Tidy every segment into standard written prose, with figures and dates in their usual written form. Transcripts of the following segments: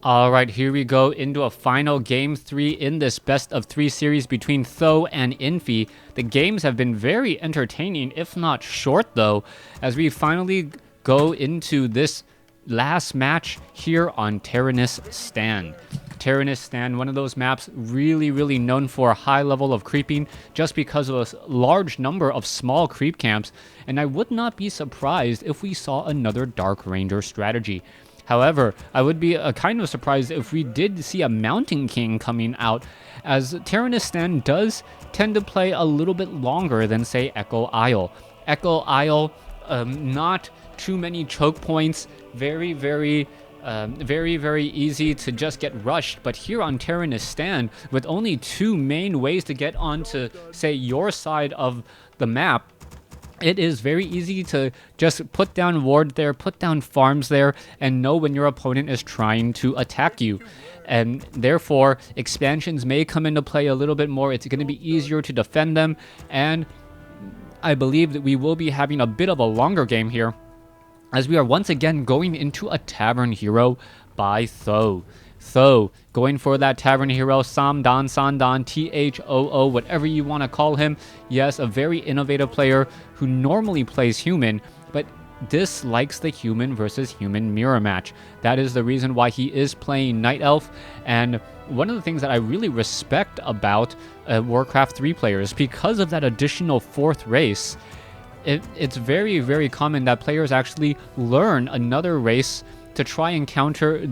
All right, here we go into a final game 3 in this best of 3 series between Th000 and Infi. The games have been very entertaining, if not short though, as we finally go into this last match here on Tyrannus Stand. Tyrannus Stand, one of those maps really known for a high level of creeping just because of a large number of small creep camps, and I would not be surprised if we saw another Dark Ranger strategy. However, I would be kind of surprised if we did see a Mountain King coming out, as Tyrannus Stand does tend to play a little bit longer than, say, Echo Isle. Echo Isle, not too many choke points, very easy to just get rushed. But here on Tyrannus Stand, with only 2 main ways to get onto, say, your side of the map, it is very easy to just put down ward there, put down farms there, and know when your opponent is trying to attack you. And therefore, expansions may come into play a little bit more. It's going to be easier to defend them, and I believe that we will be having a bit of a longer game here, as we are once again going into a Tavern Hero by Th000. Th000 going for that Tavern Hero, Sandan, Thoo, whatever you want to call him. Yes, a very innovative player who normally plays human, but dislikes the human versus human mirror match. That is the reason why he is playing Night Elf, and one of the things that I really respect about WarCraft 3 players, because of that additional 4th race, it's very common that players actually learn another race to try and counter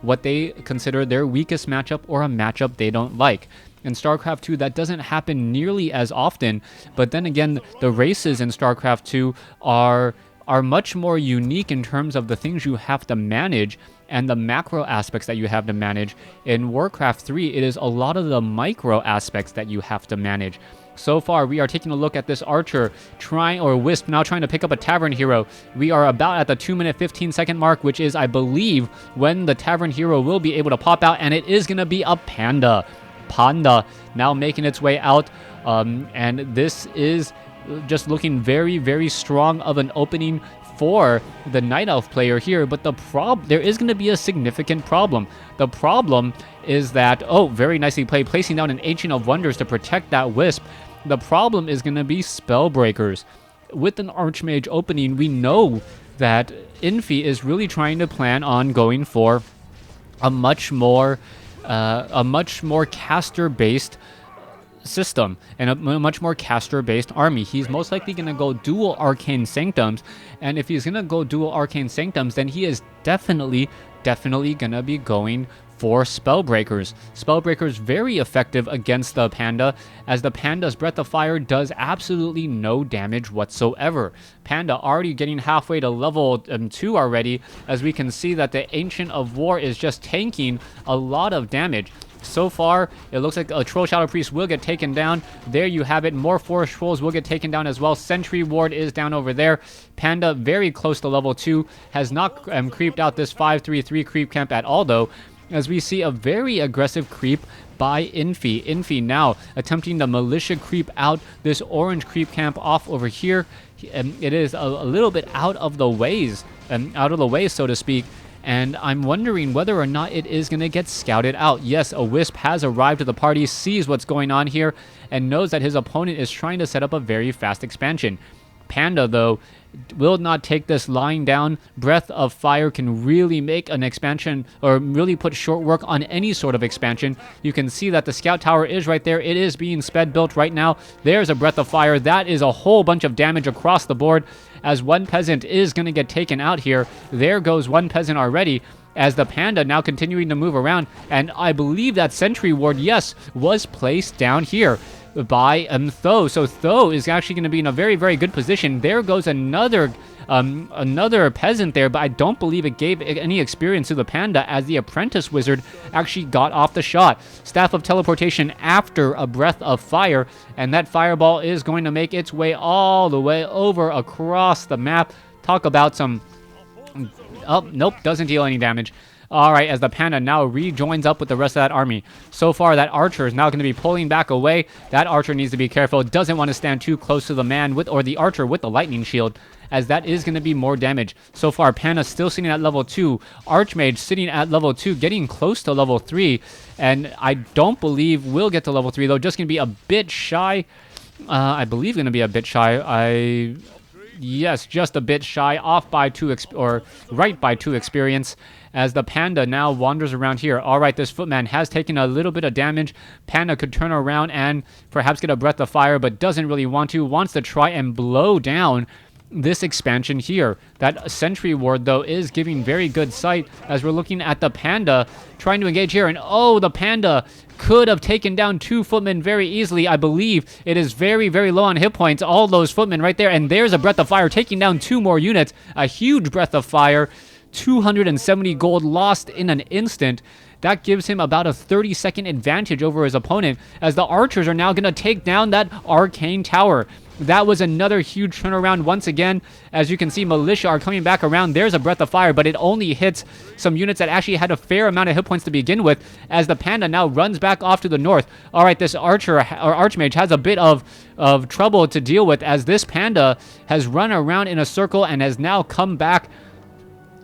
what they consider their weakest matchup or a matchup they don't like. In StarCraft 2, that doesn't happen nearly as often, but then again, the races in StarCraft 2 are much more unique in terms of the things you have to manage and the macro aspects that you have to manage. In WarCraft 3, it is a lot of the micro aspects that you have to manage. So far, we are taking a look at this Archer Wisp now trying to pick up a Tavern Hero. We are about at the 2-minute 15-second mark, which is, I believe, when the Tavern Hero will be able to pop out, and it is going to be a Panda. Panda now making its way out, and this is just looking very strong of an opening for the Night Elf player here, but there is going to be a significant problem. The problem is that, very nicely played, placing down an Ancient of Wonders to protect that Wisp. The problem is going to be Spellbreakers. With an Archmage opening, we know that Infi is really trying to plan on going for a much more caster-based system and a much more caster-based army. He's most likely going to go dual Arcane Sanctums, and if he's going to go dual Arcane Sanctums, then he is definitely going to be going for Spellbreakers. Spellbreakers very effective against the Panda, as the Panda's Breath of Fire does absolutely no damage whatsoever. Panda already getting halfway to level 2 already, as we can see that the Ancient of War is just tanking a lot of damage. So far, it looks like a Troll Shadow Priest will get taken down. There you have it. More Forest Trolls will get taken down as well. Sentry Ward is down over there. Panda very close to level 2. Has not creeped out this 5-3-3 creep camp at all, though, as we see a very aggressive creep by Infi. Infi now attempting to militia creep out this orange creep camp off over here. It is a little bit out of the way, so to speak. And I'm wondering whether or not it is going to get scouted out. Yes, a Wisp has arrived to the party, sees what's going on here, and knows that his opponent is trying to set up a very fast expansion. Panda, though, will not take this lying down. Breath of Fire can really make an expansion, or really put short work on any sort of expansion. You can see that the Scout Tower is right there. It is being sped built right now. There's a Breath of Fire. That is a whole bunch of damage across the board, as one peasant is going to get taken out here. There goes one peasant already, as the Panda now continuing to move around, and I believe that Sentry Ward, yes, was placed down here by Th000. So Th000 is actually going to be in a very good position. There goes another peasant there, but I don't believe it gave any experience to the Panda, as the Apprentice Wizard actually got off the shot. Staff of Teleportation after a Breath of Fire, and that Fireball is going to make its way all the way over across the map. Talk about some... Oh, nope, doesn't deal any damage. Alright, as the Panda now rejoins up with the rest of that army. So far, that Archer is now going to be pulling back away. That Archer needs to be careful. Doesn't want to stand too close to the man or the Archer with the Lightning Shield, as that is going to be more damage. So far, Panda still sitting at level 2. Archmage sitting at level 2, getting close to level 3. And I don't believe we'll get to level 3, though. Just going to be a bit shy. I believe going to be a bit shy. Yes, just a bit shy, off by 2 or right by 2 experience, as the Panda now wanders around here. All right, this Footman has taken a little bit of damage. Panda could turn around and perhaps get a Breath of Fire, but doesn't really want to. Wants to try and blow down this expansion here. That Sentry Ward, though, is giving very good sight, as we're looking at the Panda trying to engage here. And oh, the Panda could have taken down 2 footmen very easily. I believe it is very, very low on hit points. All those footmen right there. And there's a Breath of Fire taking down 2 more units. A huge Breath of Fire. 270 gold lost in an instant. That gives him about a 30-second advantage over his opponent, as the archers are now going to take down that arcane tower. That was another huge turnaround once again. As you can see, militia are coming back around. There's a Breath of Fire, but it only hits some units that actually had a fair amount of hit points to begin with, as the Panda now runs back off to the north. All right, this archer or archmage has a bit of trouble to deal with, as this Panda has run around in a circle and has now come back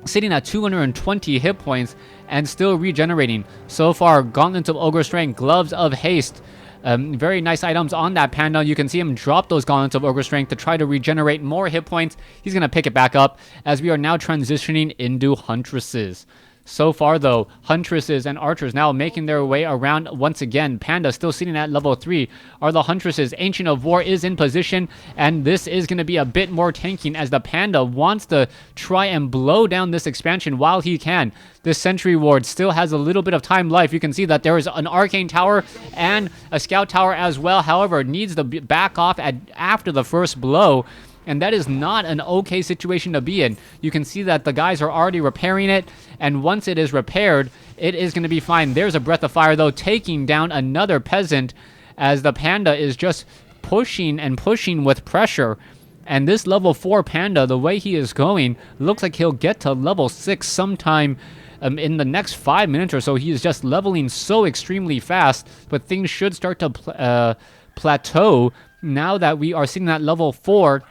sitting at 220 hit points and still regenerating. So far, Gauntlets of Ogre Strength, Gloves of Haste, very nice items on that Panda. You can see him drop those Gauntlets of Ogre Strength to try to regenerate more hit points. He's going to pick it back up, as we are now transitioning into Huntresses. So far, though, Huntresses and Archers now making their way around once again. Panda still sitting at level 3 are the Huntresses. Ancient of War is in position, and this is going to be a bit more tanking, as the Panda wants to try and blow down this expansion while he can. This Sentry Ward still has a little bit of time left. You can see that there is an Arcane Tower and a Scout Tower as well. However, it needs to back off after the first blow. And that is not an okay situation to be in. You can see that the guys are already repairing it. And once it is repaired, it is going to be fine. There's a Breath of Fire, though, taking down another peasant, as the Panda is just pushing and pushing with pressure. And this level 4 Panda, the way he is going, looks like he'll get to level 6 sometime in the next 5 minutes or so. He is just leveling so extremely fast. But things should start to plateau now that we are sitting at level 4.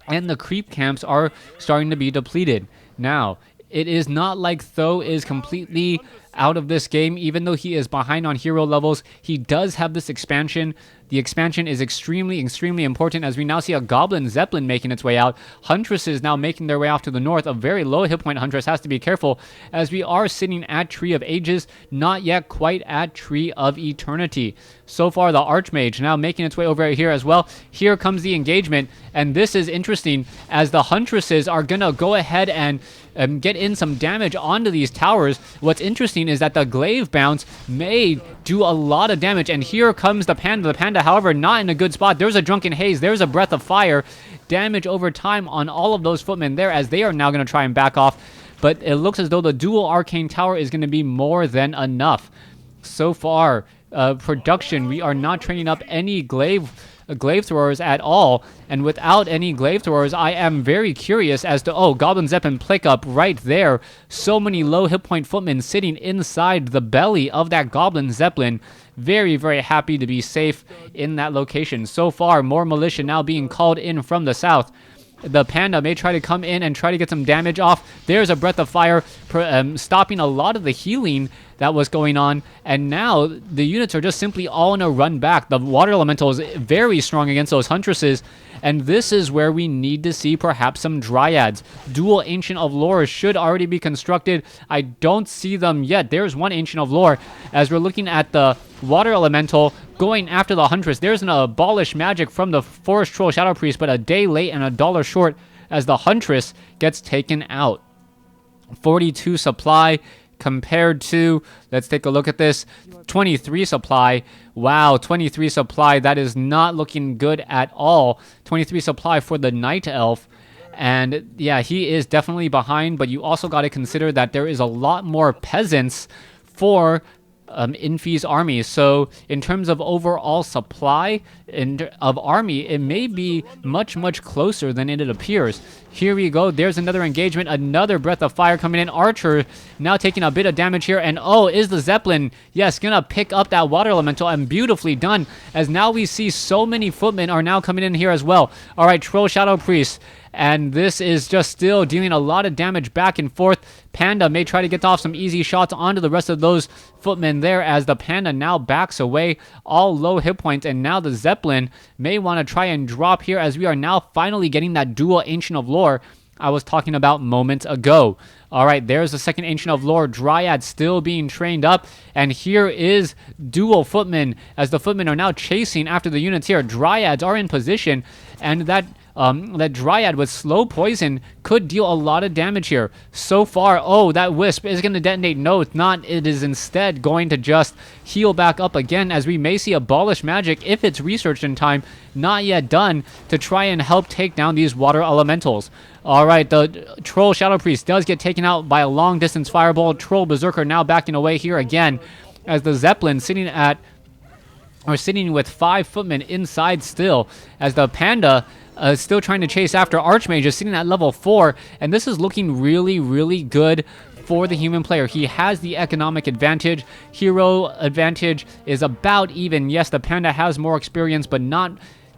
And the creep camps are starting to be depleted. Now, it is not like Th000 is completely out of this game. Even though he is behind on hero levels, he does have this expansion. The expansion is extremely, extremely important, as we now see a Goblin Zeppelin making its way out. Huntresses now making their way off to the north. A very low hit point Huntress has to be careful, as we are sitting at Tree of Ages, not yet quite at Tree of Eternity. So far, the Archmage now making its way over here as well. Here comes the engagement, and this is interesting, as the Huntresses are going to go ahead and get in some damage onto these towers. What's interesting is that the Glaive Bounce may do a lot of damage, and here comes the Panda. The Panda, however, not in a good spot. There's a Drunken Haze. There's a Breath of Fire. Damage over time on all of those footmen there, as they are now going to try and back off. But it looks as though the dual Arcane Tower is going to be more than enough. So far, production, we are not training up any glaive throwers at all, and without any glaive throwers, I am very curious as to, oh, Goblin Zeppelin pick up right there. So many low hit point footmen sitting inside the belly of that Goblin Zeppelin. Very, very happy to be safe in that location. So far, more militia now being called in from the south. The Panda may try to come in and try to get some damage off. There's a Breath of Fire stopping a lot of the healing that was going on. And now the units are just simply all in a run back. The Water Elemental is very strong against those Huntresses. And this is where we need to see perhaps some Dryads. Dual Ancient of Lore should already be constructed. I don't see them yet. There's one Ancient of Lore. As we're looking at the Water Elemental going after the Huntress. There's an Abolish Magic from the Forest Troll Shadow Priest, but a day late and $1 short, as the Huntress gets taken out. 42 supply compared to, let's take a look at this, 23 supply. Wow, 23 supply. That is not looking good at all. 23 supply for the Night Elf. And yeah, he is definitely behind, but you also got to consider that there is a lot more peasants for Infi's army. So in terms of overall supply of army, it may be much, much closer than it appears. Here we go. There's another engagement. Another Breath of Fire coming in. Archer now taking a bit of damage here. And oh, is the Zeppelin, yes, gonna pick up that Water Elemental, and beautifully done, as now we see so many footmen are now coming in here as well. All right, Troll Shadow Priest, and this is just still dealing a lot of damage back and forth. Panda may try to get off some easy shots onto the rest of those footmen there, as the Panda now backs away, all low hit points, and now the Zeppelin may want to try and drop here, as we are now finally getting that dual Ancient of Lore I was talking about moments ago. All right, there's the second Ancient of Lore. Dryad still being trained up. And here is dual footmen, as the footmen are now chasing after the units here. Dryads are in position, and that Dryad with slow poison could deal a lot of damage here. So far, oh, that Wisp is going to detonate. No, it's not. It is instead going to just heal back up again, as we may see Abolish Magic, if it's researched in time, not yet done, to try and help take down these water elementals. All right, the Troll Shadow Priest does get taken out by a long distance fireball. Troll Berserker now backing away here again, as the Zeppelin sitting with 5 footmen inside still, as the Panda still trying to chase after. Archmage is sitting at level 4, and this is looking really, really good for the human player. He has the economic advantage. Hero advantage is about even. Yes, the Panda has more experience, but not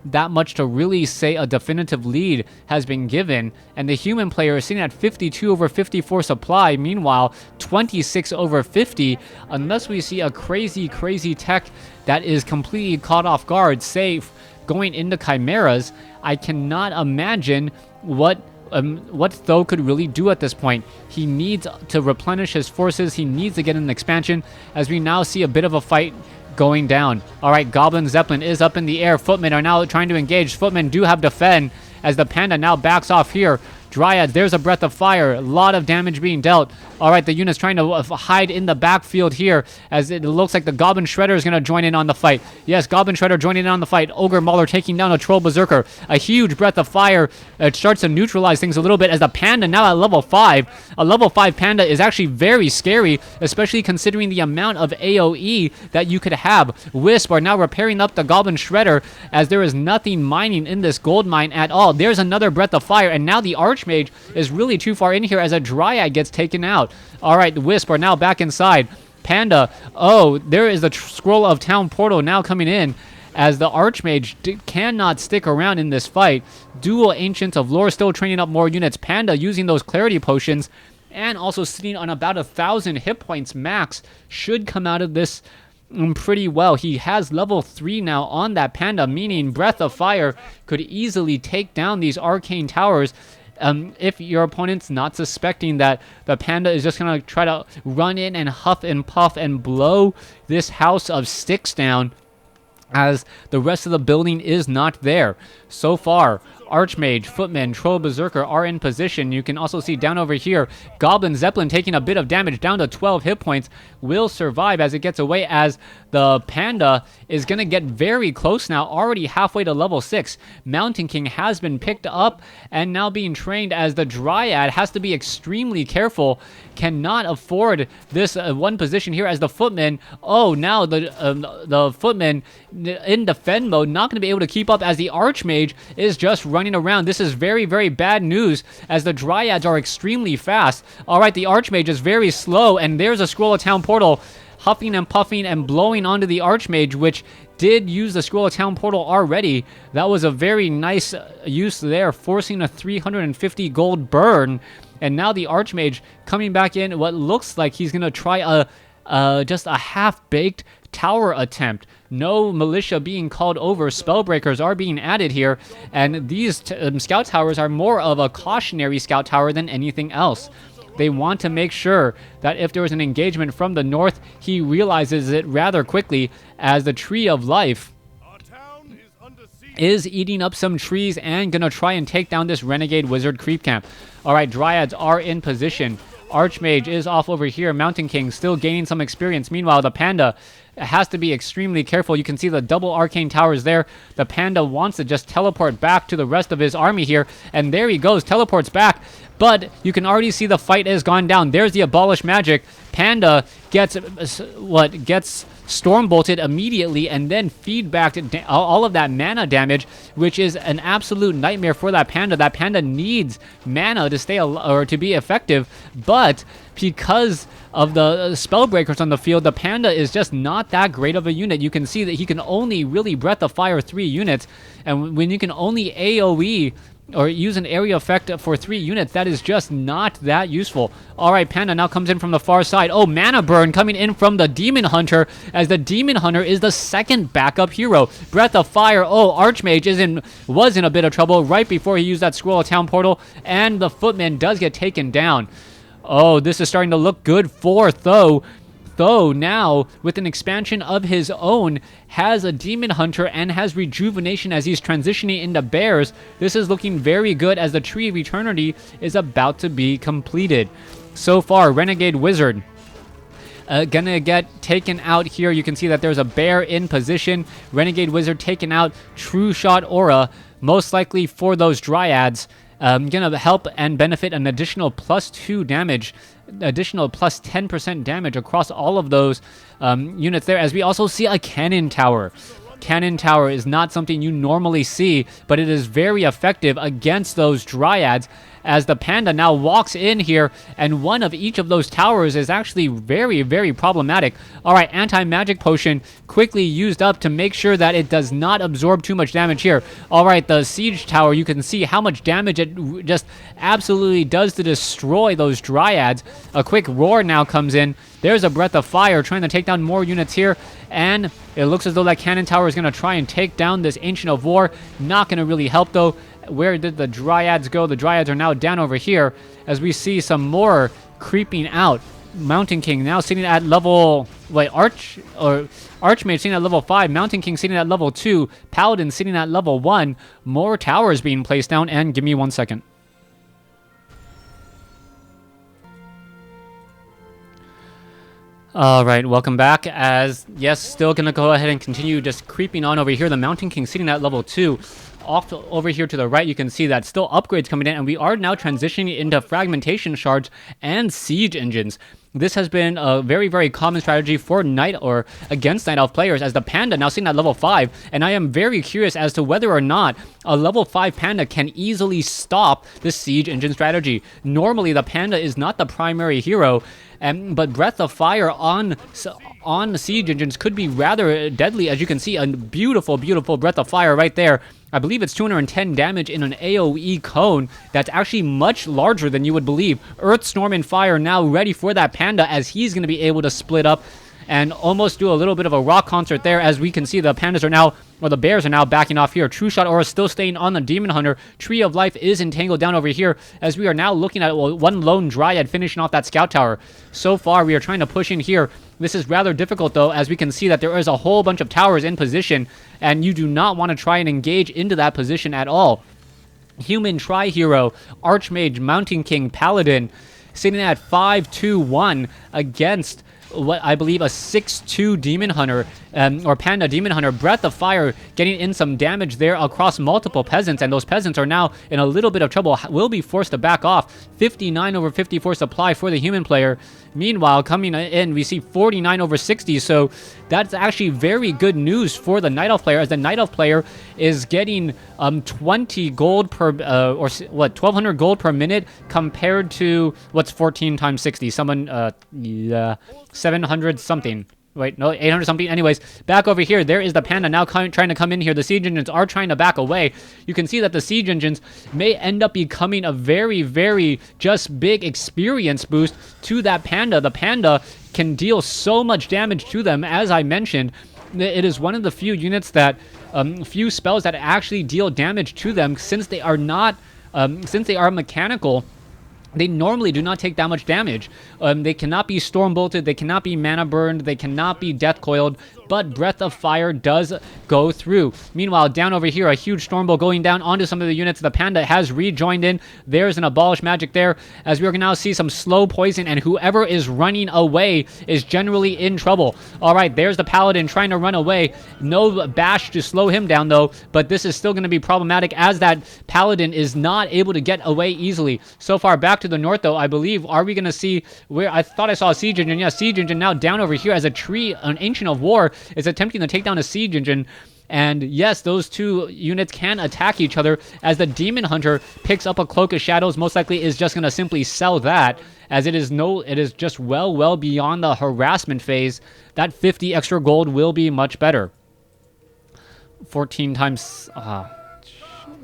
that much to really say a definitive lead has been given, and the human player is sitting at 52 over 54 supply, meanwhile 26 over 50, unless we see a crazy tech that is completely caught off guard, say going into Chimeras. I cannot imagine what Th000 could really do at this point. He needs to replenish his forces. He needs to get an expansion, as we now see a bit of a fight going down. All right, Goblin Zeppelin is up in the air. Footmen are now trying to engage. Footmen do have defend, as the Panda now backs off here. Dryads, there's a Breath of Fire. A lot of damage being dealt. All right, the unit's trying to hide in the backfield here, as it looks like the Goblin Shredder is going to join in on the fight. Yes, Goblin Shredder joining in on the fight. Ogre Mauler taking down a Troll Berserker. A huge Breath of Fire. It starts to neutralize things a little bit, as the Panda now at level 5. A level 5 Panda is actually very scary, especially considering the amount of AoE that you could have. Wisp are now repairing up the Goblin Shredder, as there is nothing mining in this gold mine at all. There's another Breath of Fire, and now the Archmage is really too far in here, as a Dryad gets taken out. All right, the Wisp are now back inside. Panda, oh, there is the Scroll of Town Portal now coming in, as the Archmage cannot stick around in this fight. Dual Ancients of Lore still training up more units. Panda using those Clarity Potions, and also sitting on about 1,000 hit points max, should come out of this pretty well. He has level 3 now on that Panda, meaning Breath of Fire could easily take down these arcane towers. If your opponent's not suspecting that the Panda is just going to try to run in and huff and puff and blow this house of sticks down, as the rest of the building is not there. So far, Archmage, Footman, Troll Berserker are in position. You can also see down over here, Goblin Zeppelin taking a bit of damage, down to 12 hit points, will survive as it gets away, as the Panda is going to get very close now, already halfway to level 6. Mountain King has been picked up and now being trained, as the Dryad has to be extremely careful, cannot afford this one position here, as the Footman, oh, now the Footman in defend mode, not going to be able to keep up, as the Archmage is just running around. This is very, very bad news, as the Dryads are extremely fast. All right, the Archmage is very slow, and there's a Scroll of Town Portal huffing and puffing and blowing onto the Archmage, which did use the Scroll of Town Portal already. That was a very nice use there, forcing a 350 gold burn. And now the Archmage coming back in, what looks like he's going to try just a half-baked tower attempt. No militia being called over. Spellbreakers are being added here, and these scout towers are more of a cautionary scout tower than anything else. They want to make sure that if there was an engagement from the north, he realizes it rather quickly, as the Tree of Life is eating up some trees and gonna try and take down this Renegade Wizard creep camp. All right, Dryads are in position. Archmage is off over here. Mountain King still gaining some experience. Meanwhile, the Panda has to be extremely careful. You can see the double arcane towers there. The Panda wants to just teleport back to the rest of his army here, and there he goes, teleports back. But you can already see the fight has gone down. There's the Abolish Magic. Panda gets Storm Bolted immediately, and then feedback all of that mana damage, which is an absolute nightmare for that Panda. That Panda needs mana to stay or to be effective, but because of the Spellbreakers on the field, the Panda is just not that great of a unit. You can see that he can only really Breath of Fire 3 units, and when you can only AoE or use an area effect for 3 units. That is just not that useful. All right, Panda now comes in from the far side. Oh, Mana Burn coming in from the Demon Hunter, as the Demon Hunter is the second backup hero. Breath of Fire. Oh, Archmage was in a bit of trouble right before he used that Scroll of Town portal, and the Footman does get taken down. Oh, this is starting to look good for Th000. Th000 now, with an expansion of his own, has a Demon Hunter and has Rejuvenation as he's transitioning into Bears. This is looking very good as the Tree of Eternity is about to be completed. So far, Renegade Wizard gonna get taken out here. You can see that there's a bear in position. Renegade Wizard taken out. True Shot Aura, most likely for those Dryads. Gonna help and benefit an additional +2 damage, additional plus 10% damage across all of those units there, as we also see a Cannon Tower. Cannon Tower is not something you normally see, but it is very effective against those Dryads, as the Panda now walks in here, and one of each of those towers is actually very, very problematic. All right, Anti-Magic Potion quickly used up to make sure that it does not absorb too much damage here. All right, the Siege Tower, you can see how much damage it just absolutely does to destroy those Dryads. A quick Roar now comes in. There's a Breath of Fire trying to take down more units here, and it looks as though that Cannon Tower is going to try and take down this Ancient of War. Not going to really help, though. Where did the Dryads go? The Dryads are now down over here, as we see some more creeping out. Mountain King now sitting at level... Wait, Archmage sitting at level 5. Mountain King sitting at level 2. Paladin sitting at level 1. More towers being placed down, and give me 1 second. All right, welcome back. As yes, still gonna go ahead and continue just creeping on over here. The Mountain King sitting at level 2. Off over here to the right, you can see that still upgrades coming in, and we are now transitioning into fragmentation shards and siege engines. This has been a very, very common strategy for Night or against Night Elf players, as the Panda now sitting at level 5, and I am very curious as to whether or not a level 5 Panda can easily stop the siege engine strategy. Normally, the Panda is not the primary hero, but Breath of Fire on siege engines could be rather deadly. As you can see, a beautiful, beautiful Breath of Fire right there. I believe it's 210 damage in an AoE cone that's actually much larger than you would believe. Earth, Storm, and Fire now ready for that Panda, as he's going to be able to split up and almost do a little bit of a rock concert there. As we can see, the Pandas are now, or the Bears are now backing off here. True Shot Aura still staying on the Demon Hunter. Tree of Life is entangled down over here, as we are now looking at one lone Dryad finishing off that Scout Tower. So far, we are trying to push in here. This is rather difficult, though, as we can see that there is a whole bunch of towers in position, and you do not want to try and engage into that position at all. Human Tri-Hero, Archmage, Mountain King, Paladin, sitting at 5-2-1 against what I believe a 6-2 Demon Hunter, or Panda Demon Hunter. Breath of Fire getting in some damage there across multiple peasants, and those peasants are now in a little bit of trouble, will be forced to back off. 59/54 supply for the human player. Meanwhile, coming in, we see 49/60, so that's actually very good news for the Night Elf player, as the Night Elf player is getting 20 gold per, or what, 1,200 gold per minute, compared to, what's 14 times 60? Someone, yeah, 700 something. Wait, no, 800 something. Anyways, back over here, there is the Panda now trying to come in here. The siege engines are trying to back away. You can see that the siege engines may end up becoming a very, very just big experience boost to that Panda. The Panda can deal so much damage to them, as I mentioned. It is one of the few units that, few spells that actually deal damage to them, since they are not, since they are mechanical. They normally do not take that much damage. They cannot be Storm Bolted, they cannot be Mana Burned, they cannot be Death Coiled, but Breath of Fire does go through. Meanwhile, down over here, a huge Storm Bolt going down onto some of the units. The Panda has rejoined in. There's an Abolish Magic there, as we are going to now see some slow poison, and whoever is running away is generally in trouble. All right, there's the Paladin trying to run away. No bash to slow him down, though, but this is still going to be problematic, as that Paladin is not able to get away easily. So far, back to the north, though, I believe, are we going to see where I thought I saw a siege engine? Yeah, siege engine now down over here, as a tree, an Ancient of War, is attempting to take down a siege engine. And yes, those two units can attack each other, as the Demon Hunter picks up a Cloak of Shadows. Most likely is just going to simply sell that, as it is just well beyond the harassment phase. That 50 extra gold will be much better. 14 times, what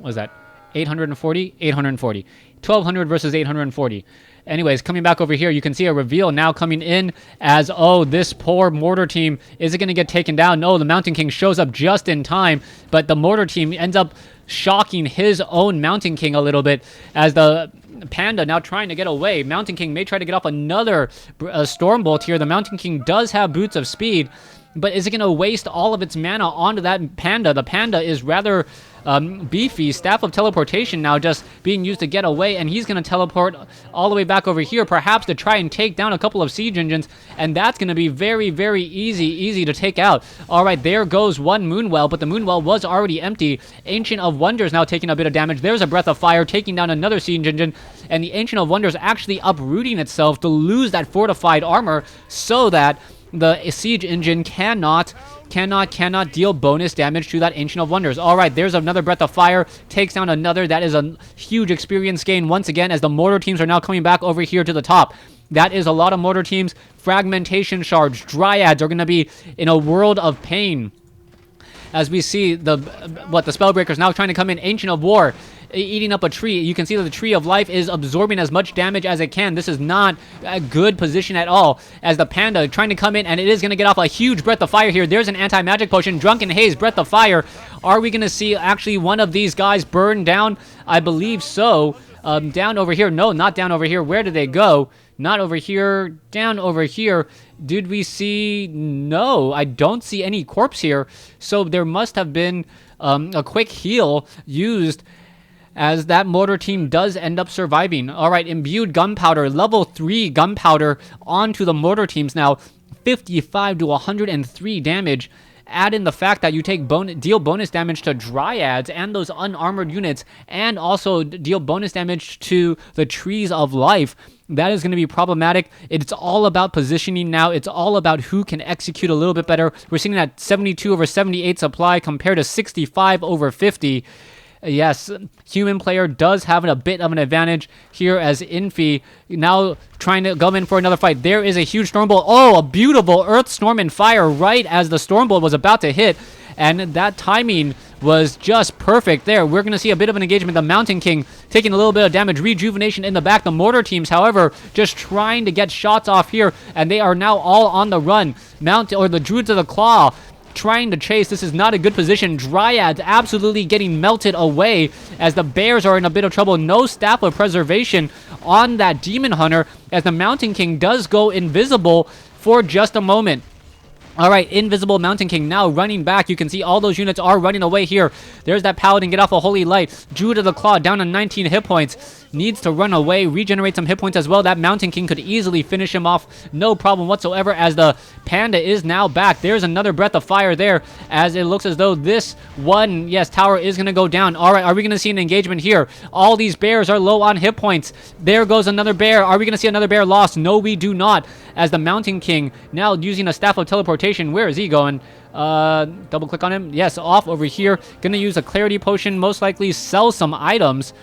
was that? 840, 840. 1200 versus 840. Anyways, coming back over here, you can see a reveal now coming in as, oh, this poor mortar team, is it going to get taken down? No, the Mountain King shows up just in time, but the mortar team ends up shocking his own Mountain King a little bit as the Panda now trying to get away. Mountain King may try to get off another Stormbolt here. The Mountain King does have Boots of Speed, but is it going to waste all of its mana onto that Panda? The Panda is rather beefy. Staff of Teleportation now just being used to get away, and he's going to teleport all the way back over here, perhaps to try and take down a couple of siege engines, and that's going to be very, very easy to take out. All right, there goes one Moonwell, but the Moonwell was already empty. Ancient of Wonders now taking a bit of damage. There's a Breath of Fire taking down another siege engine, and the Ancient of Wonders actually uprooting itself to lose that fortified armor so that the siege engine cannot deal bonus damage to that Ancient of Wonders. All right, there's another Breath of Fire, takes down another. That is a huge experience gain once again as the mortar teams are now coming back over here to the top. That is a lot of mortar teams. Fragmentation Shards, Dryads are going to be in a world of pain. As we see the Spellbreakers now trying to come in. Ancient of War eating up a tree. You can see that the Tree of Life is absorbing as much damage as it can. This is not a good position at all as the Panda trying to come in, and it is going to get off a huge Breath of Fire here. There's an anti-magic potion. Drunken Haze, Breath of Fire. Are we going to see actually one of these guys burn down? I believe so. Down over here. No, not down over here. Where did they go? Not over here. Down over here. Did we see? No, I don't see any corpse here. So there must have been a quick heal used as that mortar team does end up surviving. All right, imbued gunpowder, level 3 gunpowder onto the mortar teams now. 55 to 103 damage. Add in the fact that you take deal bonus damage to Dryads and those unarmored units, and also deal bonus damage to the Trees of Life. That is going to be problematic. It's all about positioning now. It's all about who can execute a little bit better. We're seeing that 72 over 78 supply compared to 65 over 50. Yes, human player does have a bit of an advantage here as Infi now trying to go in for another fight. There is a huge Stormbolt. Oh, a beautiful Earth Storm and Fire right as the Stormbolt was about to hit. And that timing was just perfect there. We're going to see a bit of an engagement. The Mountain King taking a little bit of damage. Rejuvenation in the back. The mortar teams, however, just trying to get shots off here. And they are now all on the run. The Druids of the Claw trying to chase. This is not a good position. Dryads absolutely getting melted away as the Bears are in a bit of trouble. No Staff of Preservation on that Demon Hunter as the Mountain King does go invisible for just a moment. All right, Invisible Mountain King now running back. You can see all those units are running away here. There's that Paladin. Get off a Holy Light. Druid of the Claw down to 19 hit points. Needs to run away, regenerate some hit points as well. That Mountain King could easily finish him off. No problem whatsoever as the Panda is now back. There's another Breath of Fire there as it looks as though this one, yes, tower is going to go down. All right, are we going to see an engagement here? All these bears are low on hit points. There goes another bear. Are we going to see another bear lost? No, we do not. As the Mountain King now using a Staff of Teleportation. Where is he going? Double click on him. Yes, off over here. Gonna use a Clarity Potion. Most likely sell some items.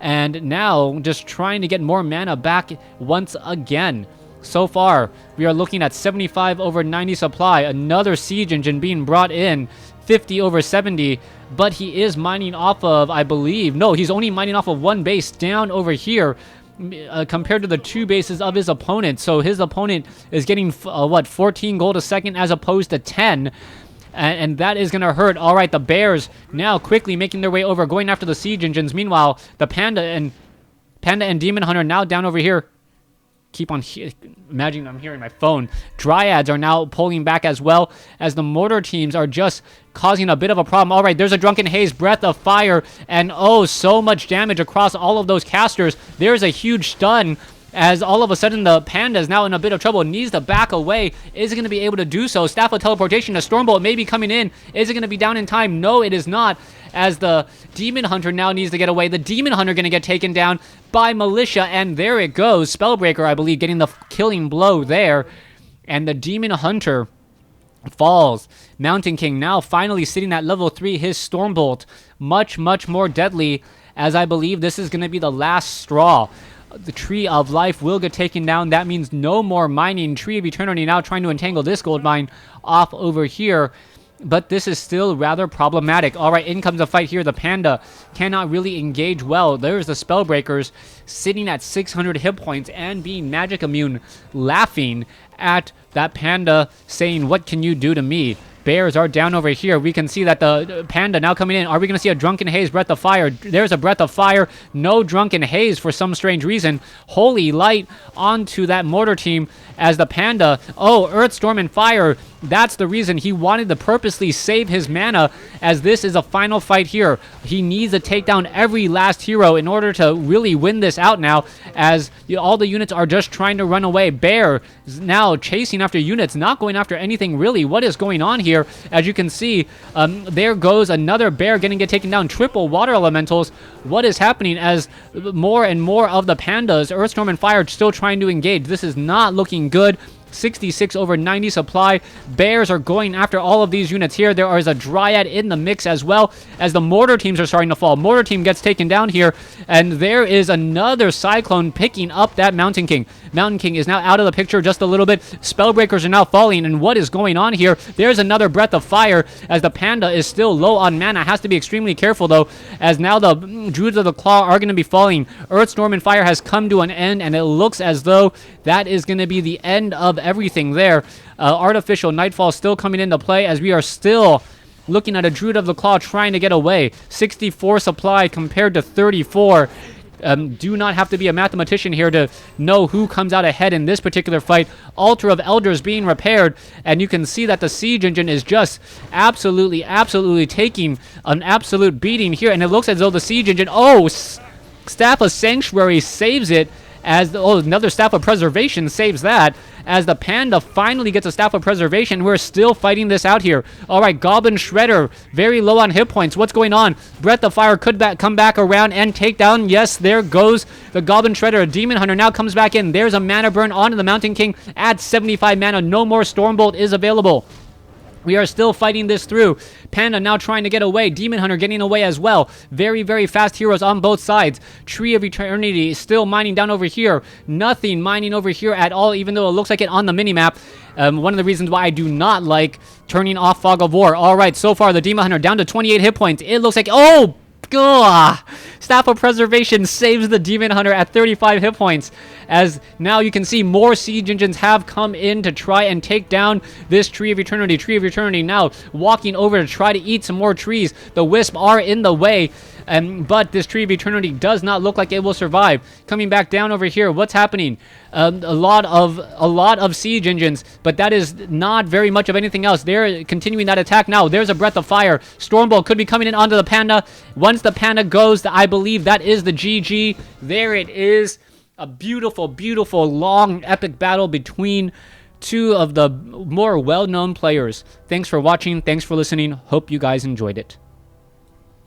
And now just trying to get more mana back once again. So far, we are looking at 75 over 90 supply. Another Siege Engine being brought in. 50 over 70. But he is mining off of, I believe... No, he's only mining off of one base down over here. Compared to the 2 bases of his opponent. So his opponent is getting, 14 gold a second as opposed to 10. And that is going to hurt. All right, the Bears now quickly making their way over, going after the Siege Engines. Meanwhile, the Panda and Demon Hunter now down over here. Keep on imagining I'm hearing my phone. Dryads are now pulling back as well as the mortar teams are just causing a bit of a problem. All right, there's a Drunken Haze, Breath of Fire, and oh, so much damage across all of those casters. There's a huge stun as all of a sudden the Panda is now in a bit of trouble. Needs to back away. Is it going to be able to do so? Staff of Teleportation, a Stormbolt may be coming in. Is it going to be down in time? No, it is not. As the Demon Hunter now needs to get away. The Demon Hunter going to get taken down by Militia, and there it goes. Spellbreaker, I believe, getting the killing blow there. And the Demon Hunter falls. Mountain King now finally sitting at level 3. His Stormbolt much more deadly, as I believe this is going to be the last straw. The Tree of Life will get taken down. That means no more mining. Tree of Eternity now trying to entangle this gold mine off over here. but this is still rather problematic. All right, in comes a fight here. The panda cannot really engage well. There's the Spellbreakers sitting at 600 hit points and being magic immune, laughing at that panda, saying, "What can you do to me?" Bears are down over here. We can see that the panda now coming in. Are we going to see a Drunken Haze Breath of Fire? There's a Breath of Fire. No Drunken Haze for some strange reason. Holy Light onto that mortar team as the panda. Oh, Earth, Storm, and Fire. That's the reason he wanted to purposely save his mana, as this is a final fight here. He needs to take down every last hero in order to really win this out now, as all the units are just trying to run away. Bear is now chasing after units, not going after anything really. What is going on here? As you can see, there goes another bear getting taken down. Triple water elementals. What is happening as more and more of the pandas, Earthstorm and Fire, still trying to engage? This is not looking good. 66 over 90 supply. Bears are going after all of these units here. There is a Dryad in the mix as well, as the mortar teams are starting to fall. Mortar team gets taken down here, and there is another Cyclone picking up that Mountain King. Mountain King is now out of the picture just a little bit. Spellbreakers are now falling, and what is going on here? There's another Breath of Fire, as the panda is still low on mana. Has to be extremely careful, though, as now the Druids of the Claw are going to be falling. Earth, Storm, and Fire has come to an end, and it looks as though that is going to be the end of everything there. Artificial Nightfall still coming into play, as we are still looking at a Druid of the Claw trying to get away. 64 supply compared to 34. Do not have to be a mathematician here to know who comes out ahead in this particular fight. Altar of Elders being repaired, and you can see that the Siege Engine is just absolutely taking an absolute beating here, and it looks as though the Siege Engine, Staff of Sanctuary saves it, as another Staff of Preservation saves that, as the panda finally gets a Staff of Preservation. We're still fighting this out here. All right, Goblin Shredder, very low on hit points. What's going on? Breath of Fire could come back around and take down. Yes, there goes the Goblin Shredder. Demon Hunter now comes back in. There's a mana burn onto the Mountain King at 75 mana. No more Stormbolt is available. We are still fighting this through. Panda now trying to get away. Demon Hunter getting away as well. Very fast heroes on both sides. Tree of Eternity still mining down over here. Nothing mining over here at all, even though it looks like it on the minimap. One of the reasons why I do not like turning off Fog of War. All right, so far the Demon Hunter down to 28 hit points. It looks like... Staff of Preservation saves the Demon Hunter at 35 hit points, as now you can see more Siege Engines have come in to try and take down this Tree of Eternity. Tree of Eternity now walking over to try to eat some more trees. The Wisp are in the way, but this Tree of Eternity does not look like it will survive. Coming back down over here, what's happening? A lot of Siege Engines, but that is not very much of anything else. They're continuing that attack now. There's a Breath of Fire. Stormbolt could be coming in onto the panda. Once the panda goes, I believe that is the GG. There it is. A beautiful, long, epic battle between two of the more well-known players. Thanks for watching. Thanks for listening. Hope you guys enjoyed it.